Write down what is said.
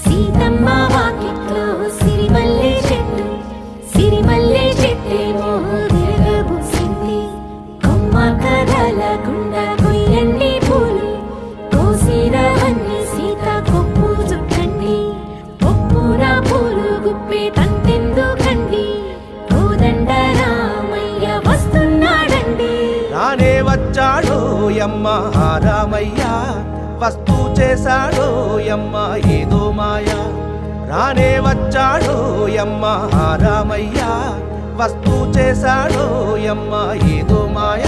సీతమ్మ వాకిట్లో సిరిమల్లె చెట్టు, సిరిమల్లె చెట్టేమో తిరగబూసింది. కొమ్మ కదలకుండా కొయ్యండి పూలు, కోసిరవన్నీ సీత కొప్పు చుట్టండి. కొప్పున పూలు గుప్పే తంతెందుకండి, కోదండ రామయ్య వస్తున్నాడండి. రానే వచ్చాడో యమ్మ రామయ్య, వస్తూ చేశాడో యమ్మ ఏదో మాయ. రానే వచ్చాడో యమ్మ రామయ్య, వస్తూ చేశాడో యమ్మ ఏదో మాయ.